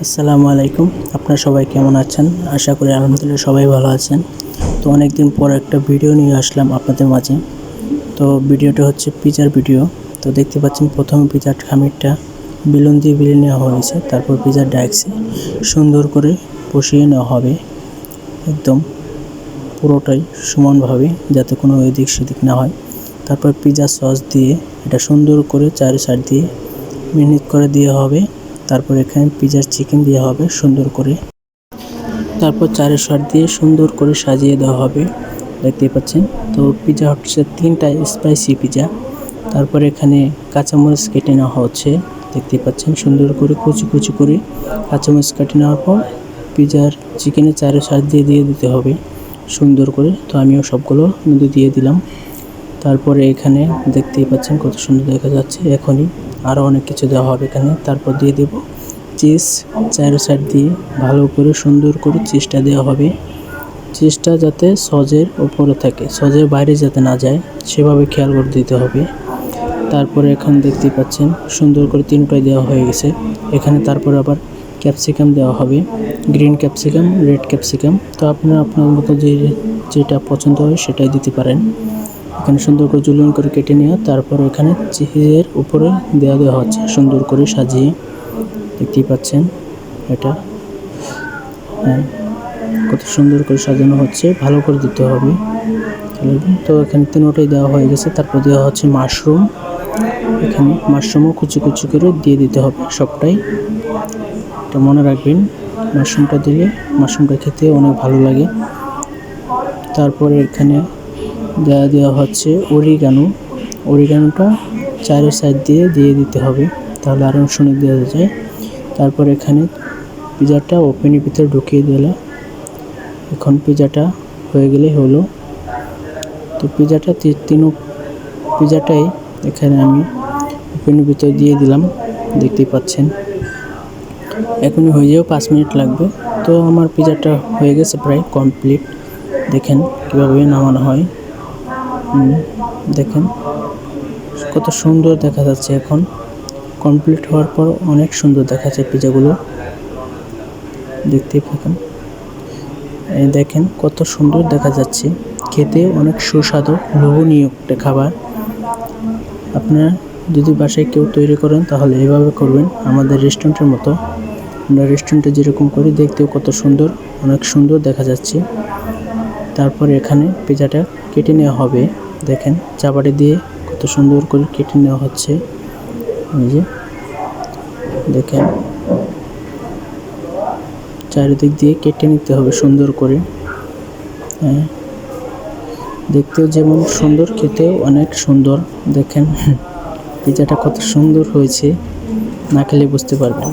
আসসালামু আলাইকুম। আপনারা সবাই কেমন আছেন? আশা করি আলহামদুলিল্লাহ সবাই ভালো আছেন। তো অনেক দিন পর একটা ভিডিও নিয়ে আসলাম আপনাদের মাঝে। তো ভিডিওটা হচ্ছে পিজার ভিডিও। তো দেখতে পাচ্ছেন প্রথমে পিজার খামিরটা বেলুন দিয়ে বেলে নেওয়া হয়েছে, তারপর পিজার ডাইসে সুন্দর করে বসিয়ে নেওয়া হবে, একদম পুরোটাই সমানভাবে, যাতে কোনো এদিক সেদিক না হয়। তারপর পিজা সস দিয়ে এটা সুন্দর করে চারি সাইড দিয়ে মিনিট করে দেওয়া হবে। তারপর এখানে পিজার চিকেন দেওয়া হবে সুন্দর করে, তারপর চারের সাইড দিয়ে সুন্দর করে সাজিয়ে দেওয়া হবে, দেখতেই পাচ্ছেন। তো পিজা হচ্ছে 3টা স্পাইসি পিজা। তারপর এখানে কাঁচামরিচ কেটে নেওয়া হচ্ছে, দেখতেই পাচ্ছেন সুন্দর করে কুচি কুচি করে কাঁচামরিচ কেটে নেওয়ার পর পিজার চিকেনের চারের সাইড দিয়ে দিতে হবে সুন্দর করে। তো আমিও সবগুলো মধ্যে দিয়ে দিলাম। তারপরে এখানে দেখতেই পাচ্ছেন কত সুন্দর দেখা যাচ্ছে। এখনই আরও অনেক কিছু দেওয়া হবে এখানে। তারপর দিয়ে দেব চিজ, চারো সাইড দিয়ে ভালো করে সুন্দর করে চিজটা দেওয়া হবে। চিজটা যাতে সজের উপরে থাকে, সজের বাইরে যাতে না যায় সেভাবে খেয়াল করে দিতে হবে। তারপরে এখানে দেখতেই পাচ্ছেন সুন্দর করে 3টাই দেওয়া হয়ে গেছে। এখানে তারপরে আবার ক্যাপসিকাম দেওয়া হবে, গ্রিন ক্যাপসিকাম, রেড ক্যাপসিকাম। তো আপনারা আপনার মতো যেটা পছন্দ হয় সেটাই দিতে পারেন। এখানে সুন্দর করে জুলিয়ন করে কেটে নেওয়া, তারপর এখানে চিজের উপরে দেওয়া হচ্ছে সুন্দর করে সাজিয়ে, দেখতেই পাচ্ছেন এটা। হ্যাঁ, কত সুন্দর করে সাজানো হচ্ছে, ভালো করে দিতে হবে। তো এখানে 3টাই দেওয়া হয়ে গেছে। তারপর দেওয়া হচ্ছে মাশরুম। এখানে মাশরুমও কুচি কুচি করে দিয়ে দিতে হবে সবটাই। এটা মনে রাখবেন, মাশরুমটা দিলে মাশরুমটা খেতে অনেক ভালো লাগে। তারপরে এখানে দেওয়া হচ্ছে অরিগানোটা চারের সাইড দিয়ে দিতে হবে, তাহলে আরও সুন্দর দেওয়া যায়। তারপর এখানে পিজাটা ওভেনের ভিতরে ঢুকিয়ে দিলে, এখন পিজাটা হয়ে গেলেই হলো। তো পিজাটাই এখানে আমি ওভেনের ভিতরে দিয়ে দিলাম, দেখতেই পাচ্ছেন। এখনই হয়ে যাবে, 5 মিনিট লাগবে। তো আমার পিজাটা হয়ে গেছে প্রায় কমপ্লিট। দেখেন কীভাবে নামানো হয়, দেখেন কত সুন্দর দেখা যাচ্ছে। এখন কমপ্লিট হওয়ার পর অনেক সুন্দর দেখা যায় পিজাগুলো, দেখতেই পাবেন। দেখেন কত সুন্দর দেখা যাচ্ছে, খেতে অনেক সুস্বাদু লোভনীয় একটা খাবার। আপনারা যদি বাসায় কেউ তৈরি করেন তাহলে এভাবে করবেন, আমাদের রেস্টুরেন্টের মতো। আমরা রেস্টুরেন্টে যেরকম করি, দেখতেও কত সুন্দর, অনেক সুন্দর দেখা যাচ্ছে। তারপর এখানে পিজাটা কেটে নেওয়া হবে, দেখেন চাপাটি দিয়ে কত সুন্দর করে কেটে নেওয়া হচ্ছে। এই যে দেখেন, চারিদিক দিয়ে কেটে নিতে হবে সুন্দর করে। হ্যাঁ, দেখতেও যেমন সুন্দর, খেতেও অনেক সুন্দর। দেখেন পিজাটা কত সুন্দর হয়েছে, না খেলে বুঝতে পারবেন।